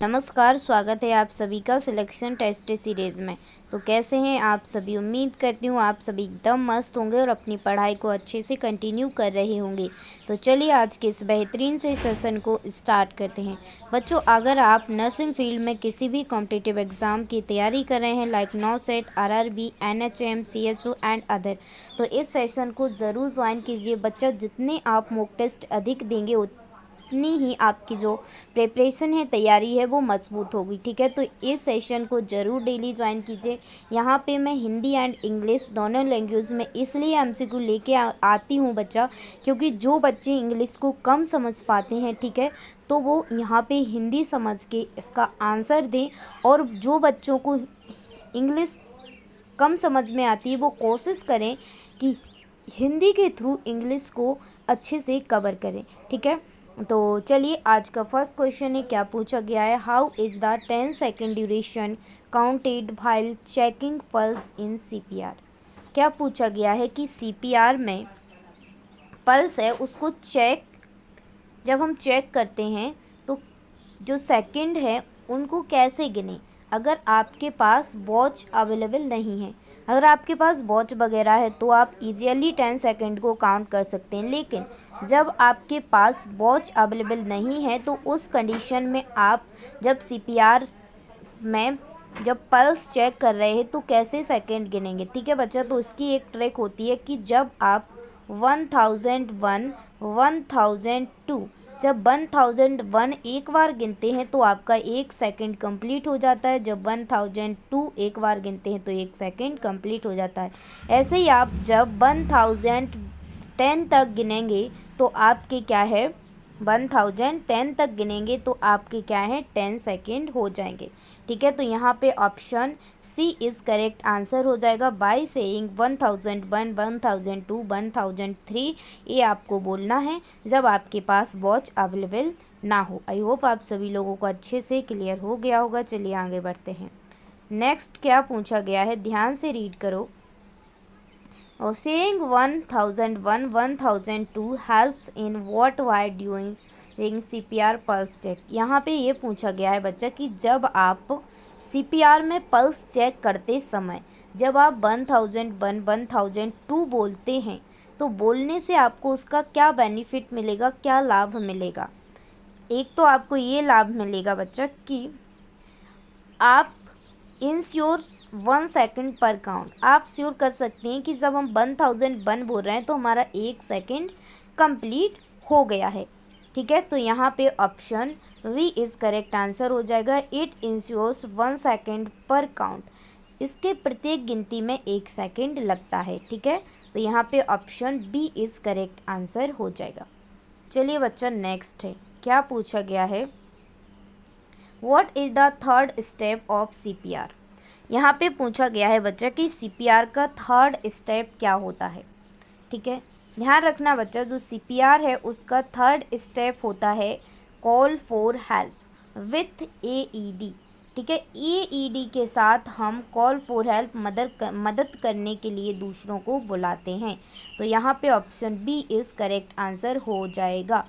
नमस्कार, स्वागत है आप सभी का सिलेक्शन टेस्ट सीरीज़ में। तो कैसे हैं आप सभी? उम्मीद करती हूँ आप सभी एकदम मस्त होंगे और अपनी पढ़ाई को अच्छे से कंटिन्यू कर रहे होंगे। तो चलिए आज के इस बेहतरीन से सेशन को स्टार्ट करते हैं। बच्चों, अगर आप नर्सिंग फील्ड में किसी भी कॉम्पिटिटिव एग्ज़ाम की तैयारी कर रहे हैं like NORCET, RRB, NHM, CHO and other, तो इस सेशन को ज़रूर ज्वाइन कीजिए। बच्चा, जितने आप मॉक टेस्ट अधिक देंगे उतनी ही आपकी जो प्रिपरेशन है, तैयारी है, वो मजबूत होगी। ठीक है, तो इस सेशन को ज़रूर डेली ज्वाइन कीजिए। यहाँ पे मैं हिंदी एंड इंग्लिश दोनों लैंग्वेज में इसलिए एमसीक्यू लेके आती हूँ बच्चा, क्योंकि जो बच्चे इंग्लिश को कम समझ पाते हैं, ठीक है, तो वो यहाँ पे हिंदी समझ के इसका आंसर दें, और जो बच्चों को इंग्लिश कम समझ में आती है वो कोशिश करें कि हिंदी के थ्रू इंग्लिश को अच्छे से कवर करें। ठीक है, तो चलिए आज का फर्स्ट क्वेश्चन है, क्या पूछा गया है? How is the 10 second duration counted while checking pulse in CPR? क्या पूछा गया है कि सीपीआर में पल्स है उसको जब हम चेक करते हैं तो जो सेकंड है उनको कैसे गिने? अगर आपके पास वॉच अवेलेबल नहीं है, अगर आपके पास वॉच वगैरह है तो आप इजीली 10 सेकंड को काउंट कर सकते हैं, लेकिन जब आपके पास वॉच अवेलेबल नहीं है तो उस कंडीशन में आप जब सीपीआर में जब पल्स चेक कर रहे हैं तो कैसे सेकंड गिनेंगे? ठीक है बच्चा, तो इसकी एक ट्रिक होती है कि जब आप 1001, 1002, जब 1001 एक बार गिनते हैं तो आपका 1 सेकंड कंप्लीट हो जाता है। जब 1002 एक बार गिनते हैं तो 1 सेकंड कंप्लीट हो जाता है। ऐसे ही आप जब 1010 तक गिनेंगे तो आपके क्या है, 1010 तक गिनेंगे तो आपके क्या है, 10 सेकंड हो जाएंगे। ठीक है, तो यहाँ पे option C is correct answer हो जाएगा। बाय सेइंग 1001, 1002, 1003 ये आपको बोलना है जब आपके पास वॉच अवेलेबल ना हो। आई होप आप सभी लोगों को अच्छे से क्लियर हो गया होगा। चलिए आगे बढ़ते हैं। नेक्स्ट क्या पूछा गया है, ध्यान से रीड करो। और saying 1001, 1002 helps in what why during CPR pulse check. यहाँ पे ये पूछा गया है बच्चा कि जब आप सीपीआर में पल्स चेक करते समय जब आप 1001, 1002 बोलते हैं तो बोलने से आपको उसका क्या बेनिफिट मिलेगा, क्या लाभ मिलेगा? एक तो आपको ये लाभ मिलेगा बच्चा कि आप इंश्योर 1 सेकंड पर काउंट, आप श्योर कर सकते हैं कि जब हम 1001 बोल रहे हैं तो हमारा 1 सेकंड कंप्लीट हो गया है। ठीक है, तो यहाँ पे option B is correct answer हो जाएगा। इट इंश्योर्स 1 सेकंड पर काउंट, इसके प्रत्येक गिनती में 1 सेकंड लगता है। ठीक है, तो यहाँ पे option B is correct answer हो जाएगा। चलिए बच्चा, नेक्स्ट है, क्या पूछा गया है? What is the third step of CPR? यहाँ पे पूछा गया है बच्चा कि सीपीआर का थर्ड स्टेप क्या होता है। ठीक है, ध्यान रखना बच्चा, जो सीपीआर है उसका थर्ड स्टेप होता है call for help with AED. ठीक है, एईडी के साथ हम कॉल फॉर हेल्प मदद करने के लिए दूसरों को बुलाते हैं। तो यहाँ पे option B is correct answer हो जाएगा।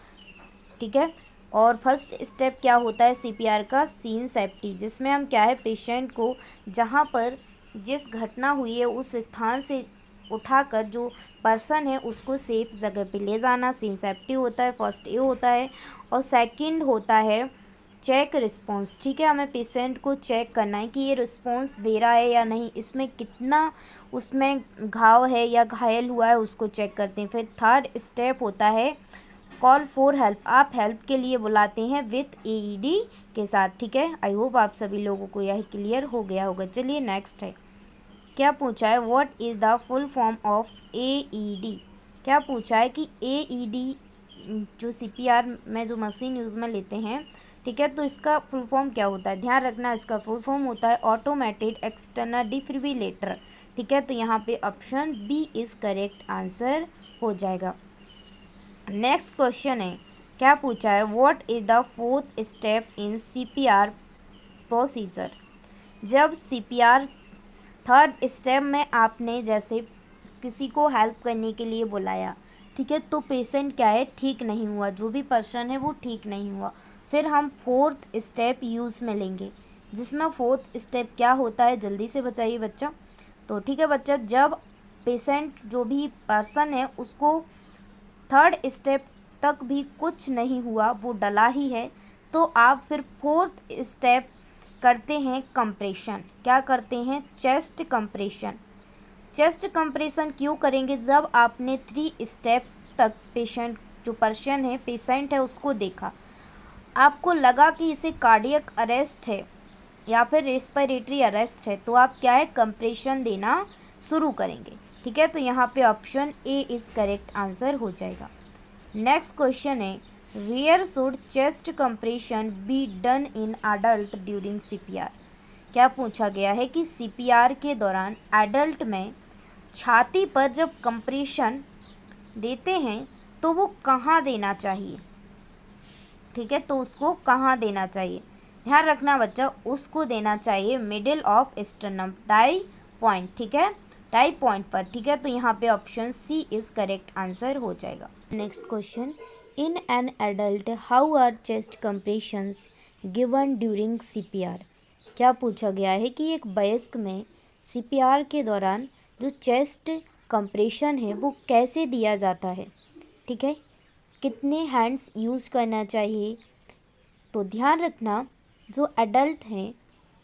ठीक है, और फर्स्ट स्टेप क्या होता है सीपीआर का? सीन सेफ्टी, जिसमें हम क्या है, पेशेंट को जहाँ पर जिस घटना हुई है उस स्थान से उठाकर जो पर्सन है उसको सेफ जगह पे ले जाना, सीन सेफ्टी होता है, फर्स्ट ए होता है। और सेकंड होता है चेक रिस्पॉन्स। ठीक है, हमें पेशेंट को चेक करना है कि ये रिस्पॉन्स दे रहा है या नहीं, इसमें कितना उसमें घाव है या घायल हुआ है उसको चेक करते हैं। फिर थर्ड स्टेप होता है कॉल फॉर हेल्प, आप हेल्प के लिए बुलाते हैं विथ एईडी के साथ। ठीक है, आई होप आप सभी लोगों को यह क्लियर हो गया होगा। चलिए नेक्स्ट है, क्या पूछा है? What is the full form of AED? क्या पूछा है कि एईडी जो सीपीआर में जो मशीन यूज़ में लेते हैं, ठीक है, तो इसका फुल फॉर्म क्या होता है? ध्यान रखना, इसका फुल फॉर्म होता है ऑटोमेटेड एक्सटर्नल डिफिब्रिलेटर। ठीक है, तो यहाँ पे option B is correct answer हो जाएगा। नेक्स्ट क्वेश्चन है, क्या पूछा है? What is the fourth step in CPR procedure? जब सीपीआर थर्ड स्टेप में आपने जैसे किसी को हेल्प करने के लिए बुलाया, ठीक है, तो पेशेंट क्या है, ठीक नहीं हुआ, जो भी पर्सन है वो ठीक नहीं हुआ, फिर हम फोर्थ स्टेप यूज़ में लेंगे, जिसमें फोर्थ स्टेप क्या होता है जल्दी से बताइए बच्चा। तो ठीक है बच्चा, जब पेशेंट जो भी पर्सन है उसको थर्ड स्टेप तक भी कुछ नहीं हुआ, वो डला ही है, तो आप फिर फोर्थ स्टेप करते हैं कंप्रेशन। क्या करते हैं? Chest compression. चेस्ट कंप्रेशन क्यों करेंगे? जब आपने 3 स्टेप तक पेशेंट है उसको देखा, आपको लगा कि इसे कार्डियक अरेस्ट है या फिर रेस्पिरेटरी अरेस्ट है, तो आप क्या है, कंप्रेशन देना शुरू करेंगे। ठीक है, तो यहाँ पे option A is correct answer हो जाएगा। नेक्स्ट क्वेश्चन है, where should chest compression be done in adult during CPR. क्या पूछा गया है कि सीपीआर के दौरान एडल्ट में छाती पर जब कंप्रेशन देते हैं तो वो कहाँ देना चाहिए। ठीक है, तो उसको कहाँ देना चाहिए? ध्यान रखना बच्चा, उसको देना चाहिए middle of sternum, tie point. ठीक है, टाई पॉइंट पर। ठीक है, तो यहाँ पे option C is correct answer हो जाएगा। Next question, in an adult how are chest compressions given during CPR. क्या पूछा गया है कि एक वयस्क में सीपीआर के दौरान जो चेस्ट कंप्रेशन है वो कैसे दिया जाता है। ठीक है, कितने हैंड्स यूज़ करना चाहिए। तो ध्यान रखना, जो एडल्ट हैं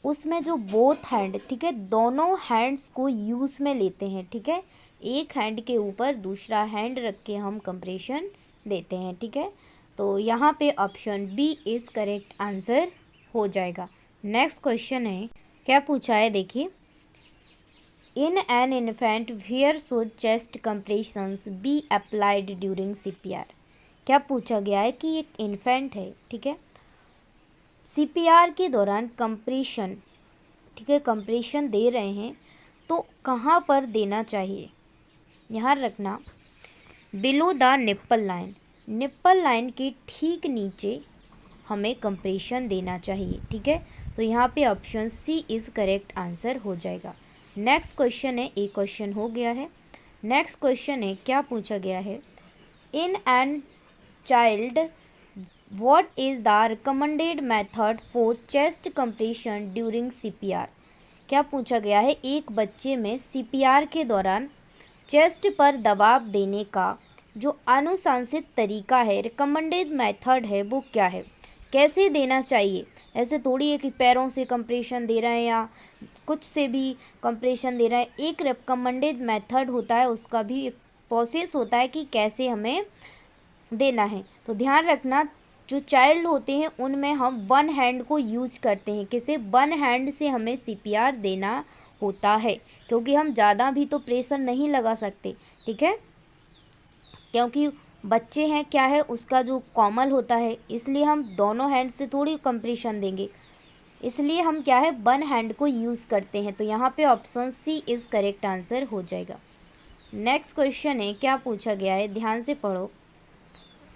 उसमें जो बोथ हैंड, ठीक है, दोनों हैंड्स को यूज़ में लेते हैं। ठीक है, एक हैंड के ऊपर दूसरा हैंड रख के हम कंप्रेशन देते हैं। ठीक है, तो यहाँ पे option B is correct answer हो जाएगा। नेक्स्ट क्वेश्चन है, क्या पूछा है देखिए, in an infant where should chest compressions be applied during CPR. क्या पूछा गया है कि एक इन्फेंट है, ठीक है, सीपीआर के दौरान कंप्रेशन, ठीक है, कंप्रेशन दे रहे हैं तो कहाँ पर देना चाहिए। यहाँ रखना, below the nipple line, nipple line के ठीक नीचे हमें कंप्रेशन देना चाहिए। ठीक है, तो यहाँ पे option C is correct answer हो जाएगा। नेक्स्ट क्वेश्चन है, एक क्वेश्चन हो गया है। नेक्स्ट क्वेश्चन है, क्या पूछा गया है, in an child what is the recommended method for chest compression during CPR. क्या पूछा गया है, एक बच्चे में सीपीआर के दौरान चेस्ट पर दबाव देने का जो अनुशंसित तरीका है, रिकमेंडेड मेथड है, वो क्या है, कैसे देना चाहिए। ऐसे थोड़ी है कि पैरों से कंप्रेशन दे रहे हैं या कुछ से भी कंप्रेशन दे रहे हैं, एक रिकमेंडेड मेथड होता है, उसका भी एक प्रोसेस होता है कि कैसे हमें देना है। तो ध्यान रखना, जो चाइल्ड होते हैं उनमें हम वन हैंड को यूज करते हैं, किसे, वन हैंड से हमें सीपीआर देना होता है, क्योंकि हम ज़्यादा भी तो प्रेशर नहीं लगा सकते। ठीक है, क्योंकि बच्चे हैं, क्या है, उसका जो कोमल होता है, इसलिए हम दोनों हैंड से थोड़ी कंप्रेशन देंगे, इसलिए हम क्या है, वन हैंड को यूज़ करते हैं। तो यहाँ पे option C is correct answer हो जाएगा। नेक्स्ट क्वेश्चन है, क्या पूछा गया है, ध्यान से पढ़ो,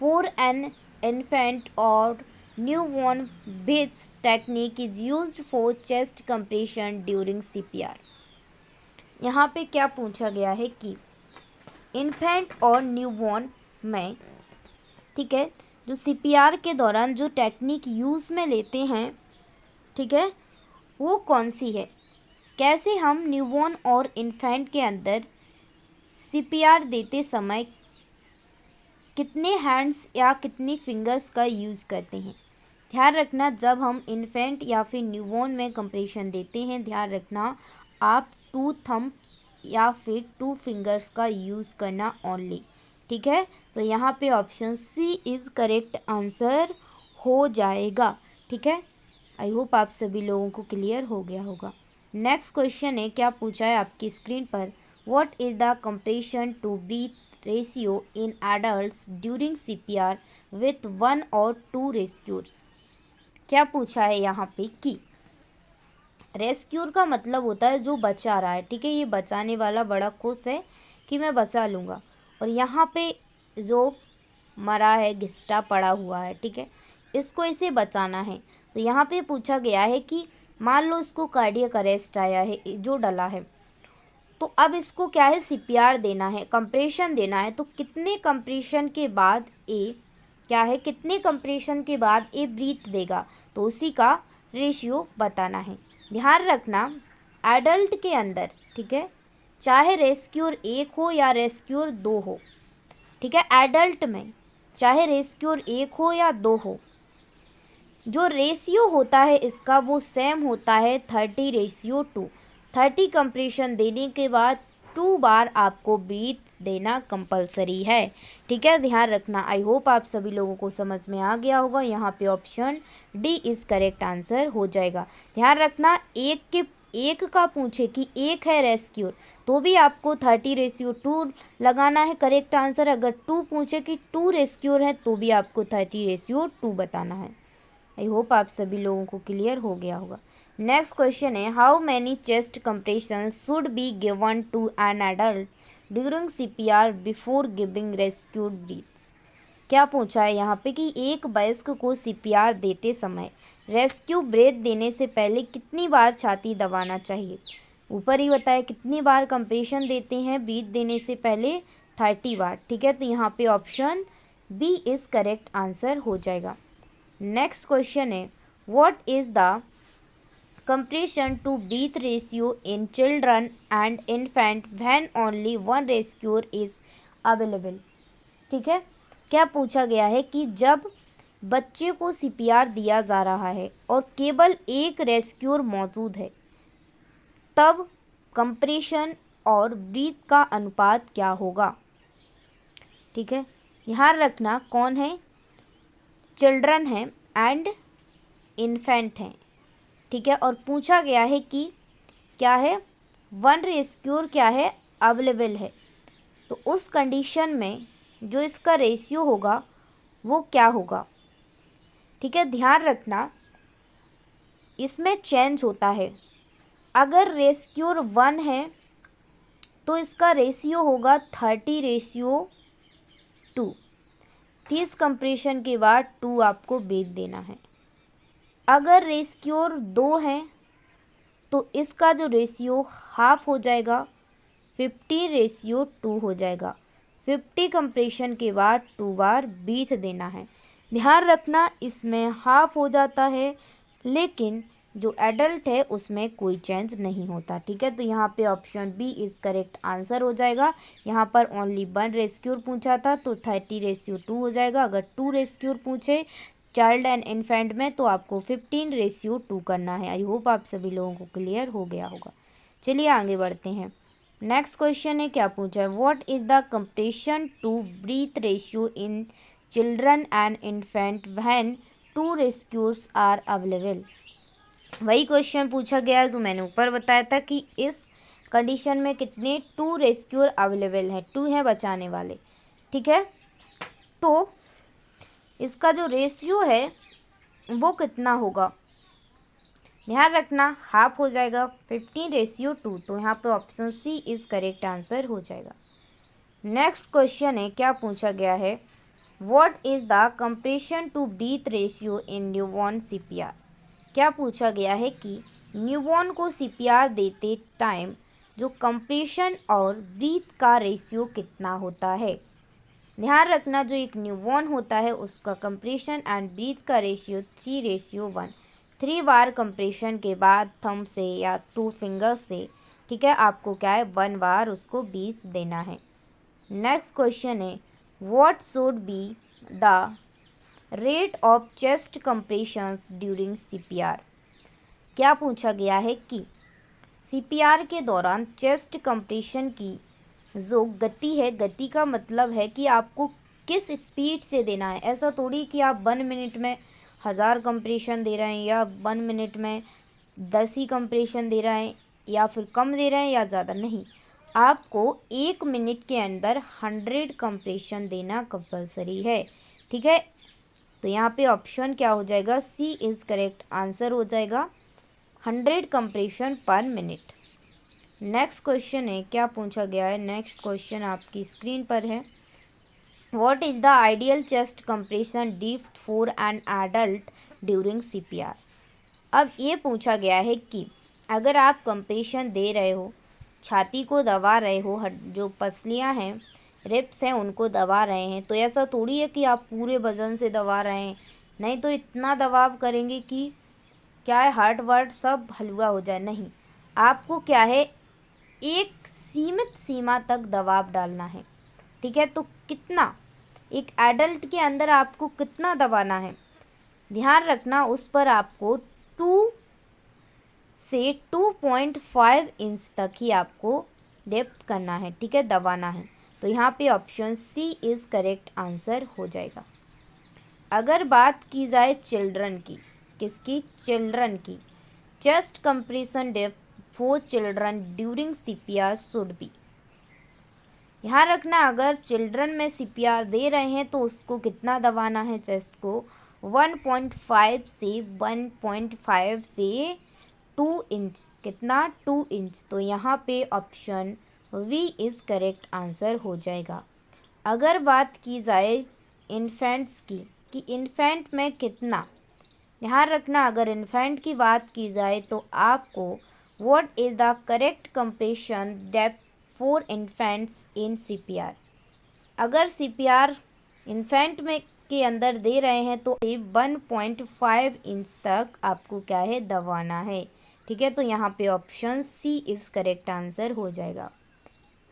फॉर एन इन्फेंट और newborn which technique is used for chest compression during CPR. यहाँ पे क्या पूछा गया है कि इन्फेंट और न्यूबॉर्न में, ठीक है, जो सीपीआर के दौरान जो टेक्निक यूज़ में लेते हैं, ठीक है, वो कौन सी है, कैसे हम न्यूबॉर्न और इन्फेंट के अंदर सीपीआर देते समय कितने हैंड्स या कितनी फिंगर्स का यूज़ करते हैं। ध्यान रखना, जब हम इन्फेंट या फिर न्यूबॉर्न में कंप्रेशन देते हैं, ध्यान रखना आप 2 थंब या फिर 2 फिंगर्स का यूज़ करना ओनली। ठीक है, तो यहाँ पे option C is correct answer हो जाएगा। ठीक है, आई होप आप सभी लोगों को क्लियर हो गया होगा। नेक्स्ट क्वेश्चन है, क्या पूछा है आपकी स्क्रीन पर, what is the compression to breath ratio in adults during CPR with 1 और 2 रेस्क्यूर्स। क्या पूछा है यहाँ पे कि रेस्क्यूर का मतलब होता है जो बचा रहा है। ठीक है, ये बचाने वाला बड़ा खुश है कि मैं बचा लूँगा, और यहाँ पे जो मरा है, घिसटा पड़ा हुआ है, ठीक है, इसको इसे बचाना है। तो यहाँ पे पूछा गया है कि मान लो इसको कार्डियक अरेस्ट आया है, जो डला है, तो अब इसको क्या है, सीपीआर देना है, कंप्रेशन देना है। तो कितने कंप्रेशन के बाद ए क्या है, कितने कंप्रेशन के बाद ये ब्रीथ देगा, तो उसी का रेशियो बताना है। ध्यान रखना एडल्ट के अंदर, ठीक है, चाहे रेस्क्यूर 1 हो या रेस्क्यूर 2 हो, ठीक है, एडल्ट में चाहे रेस्क्यूर 1 हो या 2 हो, जो रेशियो होता है इसका वो सेम होता है 30:2। 30 कंप्रेशन देने के बाद 2 बार आपको ब्रीथ देना कंपलसरी है, ठीक है, ध्यान रखना। आई होप आप सभी लोगों को समझ में आ गया होगा। यहाँ पे option D is correct answer हो जाएगा। ध्यान रखना एक का पूछे कि एक है रेस्क्यूर तो भी आपको 30:2 लगाना है करेक्ट आंसर। अगर 2 पूछे कि 2 रेस्क्यूर है तो भी आपको 30:2 बताना है। आई होप आप सभी लोगों को क्लियर हो गया होगा। नेक्स्ट क्वेश्चन है, how many chest compression should be given to an adult during CPR before giving rescued breaths. क्या पूछा है यहाँ पे कि एक वयस्क को CPR देते समय रेस्क्यू ब्रेथ देने से पहले कितनी बार छाती दबाना चाहिए। ऊपर ही बताया कितनी बार कंप्रेशन देते हैं ब्रीथ देने से पहले, 30 बार, ठीक है, तो यहाँ पे option B is correct answer हो जाएगा। नेक्स्ट क्वेश्चन है, what is the compression to breath ratio in children and infant when only one rescuer is available। ठीक है, क्या पूछा गया है कि जब बच्चे को CPR दिया जा रहा है और केवल एक रेस्क्यूर मौजूद है तब कंप्रेशन और ब्रीथ का अनुपात क्या होगा। ठीक है, ध्यान रखना कौन है, चिल्ड्रन है एंड इन्फेंट हैं, ठीक है, और पूछा गया है कि क्या है, वन रेस्क्यूर क्या है, अवेलेबल है, तो उस कंडीशन में जो इसका रेशियो होगा वो क्या होगा। ठीक है, ध्यान रखना इसमें चेंज होता है। अगर रेस्क्यूर 1 है तो इसका रेशियो होगा 30:2। 30 कंप्रेशन के बाद 2 आपको ब्रीथ देना है। अगर रेस्क्यूर 2 है तो इसका जो रेशियो हाफ हो जाएगा, 50:2 हो जाएगा। 50 कंप्रेशन के बाद 2 बार ब्रीथ देना है। ध्यान रखना इसमें हाफ हो जाता है लेकिन जो एडल्ट है उसमें कोई चेंज नहीं होता। ठीक है, तो यहाँ पे option B is correct answer हो जाएगा। यहाँ पर ओनली 1 रेस्क्यूर पूछा था तो 30:2 हो जाएगा। अगर 2 रेस्क्यूर पूछे चाइल्ड एंड इन्फेंट में तो आपको 15:2 करना है। आई होप आप सभी लोगों को क्लियर हो गया होगा। चलिए आगे बढ़ते हैं। नेक्स्ट क्वेश्चन है, क्या पूछा है, what is the compression to breath ratio in children and infant when 2 rescuers are available. वही क्वेश्चन पूछा गया है जो मैंने ऊपर बताया था कि इस कंडीशन में कितने 2 रेस्क्यूर अवेलेबल हैं, 2 हैं बचाने वाले। ठीक है, तो इसका जो रेशियो है वो कितना होगा, ध्यान रखना हाफ हो जाएगा, 15:2, तो यहाँ पे option C is correct answer हो जाएगा। नेक्स्ट क्वेश्चन है, क्या पूछा गया है, what is the compression to breath ratio in newborn CPR। क्या पूछा गया है कि न्यूबॉर्न को CPR देते टाइम जो कंप्रेशन और ब्रीथ का रेशियो कितना होता है। ध्यान रखना जो एक न्यूबॉर्न होता है उसका कंप्रेशन एंड ब्रीथ का रेशियो 3:1। 3 बार कंप्रेशन के बाद थंब से या 2 फिंगर्स से, ठीक है, आपको क्या है 1 बार उसको ब्रीथ देना है। नेक्स्ट क्वेश्चन है, what should be the rate of chest compressions during CPR। क्या पूछा गया है कि CPR के दौरान चेस्ट कंप्रेशन की जो गति है, गति का मतलब है कि आपको किस स्पीड से देना है। ऐसा थोड़ी कि आप 1 मिनट में 1000 कंप्रेशन दे रहे हैं या 1 मिनट में 10 ही कंप्रेशन दे रहे हैं या फिर कम दे रहे हैं या ज़्यादा, नहीं, आपको 1 मिनट के अंदर 100 कंप्रेशन देना कंपलसरी है। ठीक है, तो यहाँ पे ऑप्शन क्या हो जाएगा, सी इज़ करेक्ट आंसर हो जाएगा, 100 कंप्रेशन पर मिनट। नेक्स्ट क्वेश्चन है, क्या पूछा गया है, नेक्स्ट क्वेश्चन आपकी स्क्रीन पर है, what is the ideal chest compression depth for an adult during CPR। अब ये पूछा गया है कि अगर आप कंप्रेशन दे रहे हो, छाती को दबा रहे हो, जो पसलियां हैं रिब्स हैं उनको दबा रहे हैं। तो ऐसा थोड़ी है कि आप पूरे वजन से दबा रहे हैं, नहीं तो इतना दबाव करेंगे कि क्या है हार्ट वार्ट सब हलवा हो जाए। नहीं, आपको क्या है एक सीमित सीमा तक दबाव डालना है। ठीक है, तो कितना, एक एडल्ट के अंदर आपको कितना दबाना है, ध्यान रखना उस पर आपको 2 से 2.5 इंच तक ही आपको डेप्थ करना है। ठीक है, दबाना है। तो यहाँ पे option C is correct answer हो जाएगा। अगर बात की जाए चिल्ड्रन की, किसकी, चिल्ड्रन की, chest compression depth for children during CPR should be. ध्यान रखना अगर चिल्ड्रन में सीपीआर दे रहे हैं तो उसको कितना दबाना है चेस्ट को, 1.5 से 1.5 से 2 इंच, कितना, 2 इंच। तो यहाँ पे option B is correct answer हो जाएगा। अगर बात की जाए इन्फेंट्स की कि इन्फेंट में कितना, ध्यान रखना अगर इन्फेंट की बात की जाए तो आपको what is the correct compression depth for infants in CPR. अगर सीपीआर इन्फेंट में के अंदर दे रहे हैं तो 1.5 इंच तक आपको क्या है दबाना है। ठीक है, तो यहाँ पे option C is correct answer हो जाएगा।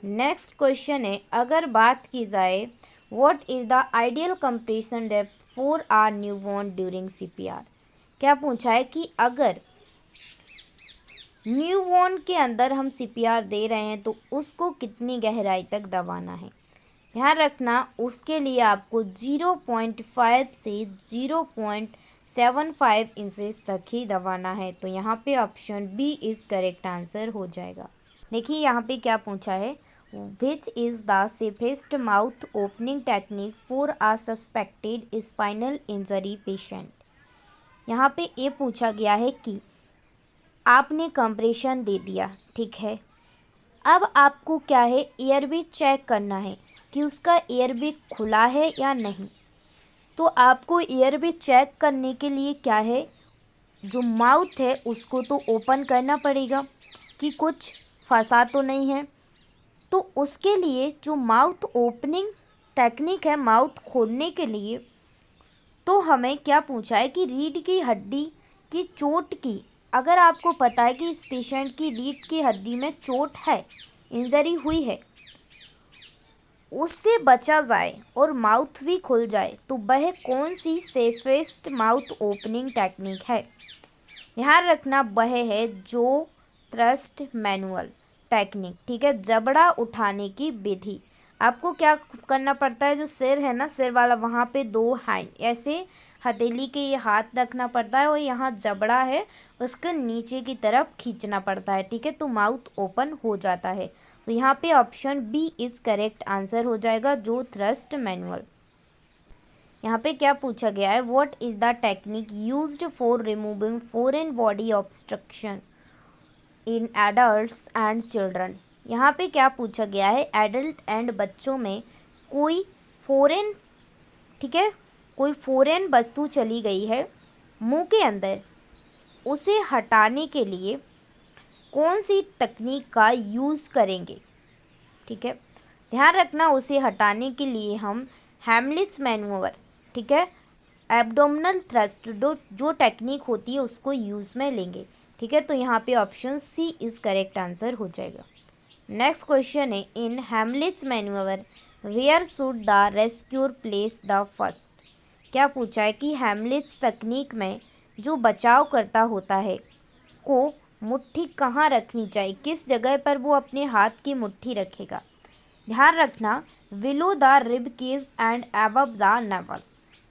नेक्स्ट क्वेश्चन है, अगर बात की जाए what is the ideal compression depth for a newborn during CPR. क्या पूछा है कि अगर न्यूबॉर्न के अंदर हम सीपीआर दे रहे हैं तो उसको कितनी गहराई तक दबाना है। ध्यान रखना उसके लिए आपको 0.5 से 0.75 इंचेस तक ही दबाना है। तो यहाँ पे option B is correct answer हो जाएगा। देखिए यहाँ पे क्या पूछा है, which is the safest mouth opening technique for a suspected spinal injury patient. यहाँ पे ये पूछा गया है कि आपने कंप्रेशन दे दिया, ठीक है, अब आपको क्या है एयरवे चेक करना है कि उसका एयरवे खुला है या नहीं। तो आपको एयरवे चेक करने के लिए क्या है, जो माउथ है उसको तो ओपन करना पड़ेगा कि कुछ फंसा तो नहीं है। तो उसके लिए जो माउथ ओपनिंग टेक्निक है, माउथ खोलने के लिए, तो हमें क्या पूछा है कि रीढ़ की हड्डी की चोट की, अगर आपको पता है कि इस पेशेंट की रीढ़ की हड्डी में चोट है, इंजरी हुई है, उससे बचा जाए और माउथ भी खुल जाए, तो वह कौन सी सेफेस्ट माउथ ओपनिंग टेक्निक है। ध्यान रखना वह है जो थ्रस्ट मैनुअल टेक्निक। ठीक है, जबड़ा उठाने की विधि। आपको क्या करना पड़ता है, जो सिर है ना, सिर वाला, वहाँ पे 2 हैंड ऐसे हथेली के ये हाथ रखना पड़ता है और यहाँ जबड़ा है उसके नीचे की तरफ खींचना पड़ता है। ठीक है, तो माउथ ओपन हो जाता है। तो यहाँ पे option B is correct answer हो जाएगा, जो थ्रस्ट मैनुअल। यहाँ पे क्या पूछा गया है, what is the technique used for removing foreign body obstruction in adults and children. यहाँ पे क्या पूछा गया है, एडल्ट एंड बच्चों में कोई फॉरेन, ठीक है, कोई फॉरेन वस्तु चली गई है मुंह के अंदर, उसे हटाने के लिए कौन सी तकनीक का यूज़ करेंगे। ठीक है, ध्यान रखना उसे हटाने के लिए हम हेमलिच मैनूवर, ठीक है, एब्डोमिनल थ्रस्ट जो टेक्निक होती है उसको यूज़ में लेंगे। ठीक है, तो यहाँ पे option C is correct answer हो जाएगा। नेक्स्ट क्वेश्चन है, in Heimlich manoeuvre where should the rescuer place the first. क्या पूछा है कि हेमलिच तकनीक में जो बचाव करता होता है को मुट्ठी कहाँ रखनी चाहिए, किस जगह पर वो अपने हाथ की मुट्ठी रखेगा। ध्यान रखना below the rib cage and above the navel,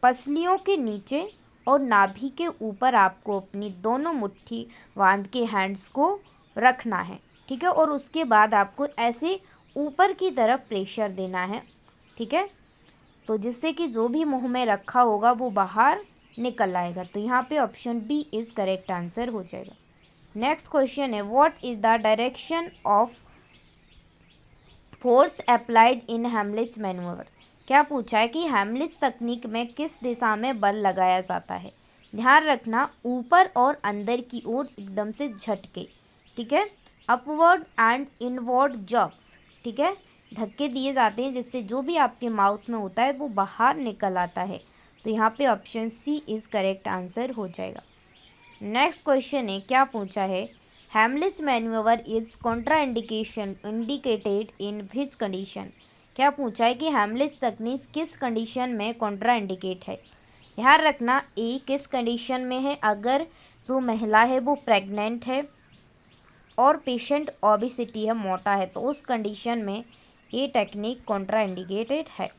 पसलियों के नीचे और नाभि के ऊपर आपको अपनी दोनों मुट्ठी बांध के हैंड्स को रखना है। ठीक है, और उसके बाद आपको ऐसे ऊपर की तरफ प्रेशर देना है। ठीक है, तो जिससे कि जो भी मुंह में रखा होगा वो बाहर निकल आएगा। तो यहाँ पे option B is correct answer हो जाएगा। नेक्स्ट क्वेश्चन है, what is the direction of force applied in Heimlich manoeuvre. क्या पूछा है कि हेमलिच तकनीक में किस दिशा में बल लगाया जाता है। ध्यान रखना ऊपर और अंदर की ओर एकदम से झटके। ठीक है, अपवर्ड एंड इनवर्ड जॉक्स। ठीक है, धक्के दिए जाते हैं जिससे जो भी आपके माउथ में होता है वो बाहर निकल आता है। तो यहाँ पे option C is correct answer हो जाएगा। नेक्स्ट क्वेश्चन है, क्या पूछा है, Heimlich manoeuvre is indicated in which condition. क्या पूछा है कि हेमलिच तकनीक किस कंडीशन में कॉन्ट्रा इंडिकेट है। ध्यान रखना, ए किस कंडीशन में है, अगर जो महिला है वो प्रेग्नेंट है और पेशेंट ओबेसिटी है, मोटा है, तो उस कंडीशन में ये टेक्निक कॉन्ट्रा इंडिकेटेड है।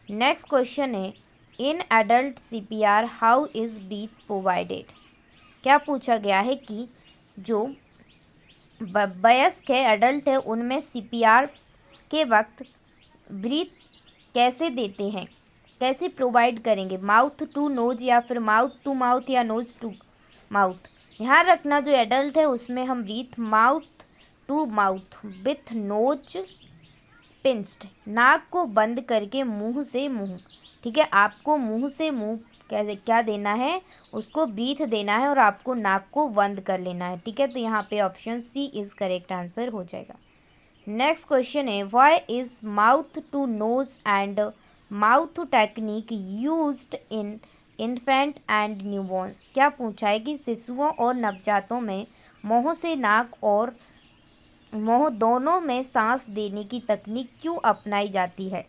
नेक्स्ट क्वेश्चन है, in adult CPR how is breath provided. क्या पूछा गया है कि जो वयस्क है, एडल्ट है, उनमें सीपीआर के वक्त ब्रीथ कैसे देते हैं, कैसे प्रोवाइड करेंगे, माउथ टू नोज या फिर माउथ टू माउथ या नोज टू माउथ। ध्यान रखना, जो एडल्ट है उसमें हम breath mouth to mouth with nose pinched, नाक को बंद करके मुंह से मुंह, ठीक है, आपको मुंह से मुंह क्या देना है, उसको ब्रीथ देना है और आपको नाक को बंद कर लेना है, ठीक है। तो यहाँ पे option C is correct answer हो जाएगा। नेक्स्ट क्वेश्चन है, why is mouth to nose and mouth technique used in infant and newborns. क्या पूछा है कि शिशुओं और नवजातों में मुंह से नाक और मुंह दोनों में सांस देने की तकनीक क्यों अपनाई जाती है।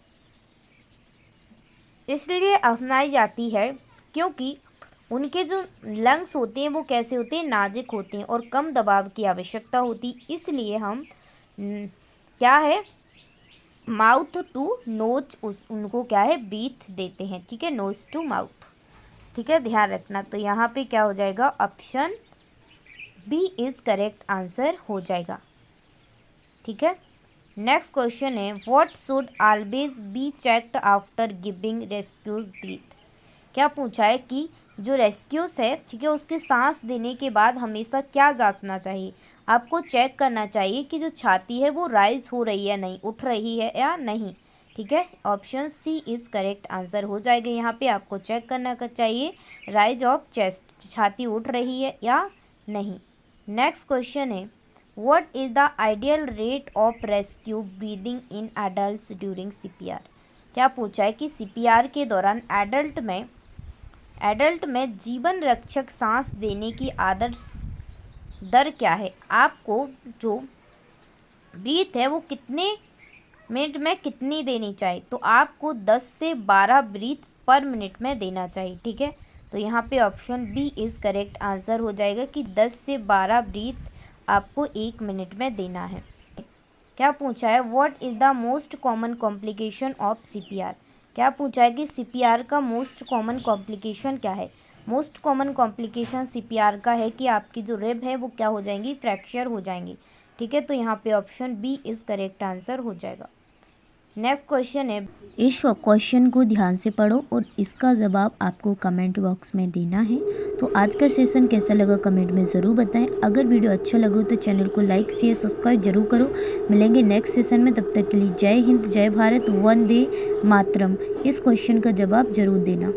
इसलिए अपनाई जाती है क्योंकि उनके जो लंग्स होते हैं वो कैसे होते हैं, नाजुक होते हैं और कम दबाव की आवश्यकता होती, इसलिए हम क्या है, माउथ टू नोज उनको क्या है, ब्रीथ देते हैं, ठीक है, नोज टू माउथ, ठीक है, ध्यान रखना। तो यहाँ पे क्या हो जाएगा, option B is correct answer हो जाएगा, ठीक है। नेक्स्ट क्वेश्चन है, what should always be checked after giving rescues breath. क्या पूछा है कि जो रेस्क्यूज है, ठीक है, उसके सांस देने के बाद हमेशा क्या जांचना चाहिए, आपको चेक करना चाहिए कि जो छाती है वो राइज हो रही है नहीं, उठ रही है या नहीं, ठीक है, option C is correct answer हो जाएगा। यहाँ पे आपको चेक करना चाहिए राइज ऑफ चेस्ट, छाती उठ रही है या नहीं। नेक्स्ट क्वेश्चन है, what is the ideal rate of rescue breathing in adults during CPR. क्या पूछा है कि सीपीआर के दौरान एडल्ट में जीवन रक्षक सांस देने की आदर्श दर क्या है, आपको जो ब्रीथ है वो कितने मिनट में कितनी देनी चाहिए, तो आपको 10 से 12 ब्रीथ पर मिनट में देना चाहिए, ठीक है। तो यहाँ पे option B is correct answer हो जाएगा कि 10 से 12 ब्रीथ आपको 1 मिनट में देना है। क्या पूछा है, what is the most common complication of CPR. क्या पूछा है कि सीपीआर का मोस्ट कॉमन कॉम्प्लिकेशन क्या है। मोस्ट कॉमन कॉम्प्लिकेशन सीपीआर का है कि आपकी जो रिब है वो क्या हो जाएंगी, फ्रैक्चर हो जाएंगी, ठीक है। तो यहाँ पे option B is correct answer हो जाएगा। नेक्स्ट क्वेश्चन है, इस क्वेश्चन को ध्यान से पढ़ो और इसका जवाब आपको कमेंट बॉक्स में देना है। तो आज का सेशन कैसा लगा कमेंट में ज़रूर बताएं। अगर वीडियो अच्छा लगा तो चैनल को लाइक शेयर सब्सक्राइब जरूर करो। मिलेंगे नेक्स्ट सेशन में, तब तक के लिए जय हिंद, जय भारत, वंदे मातरम। इस क्वेश्चन का जवाब जरूर देना।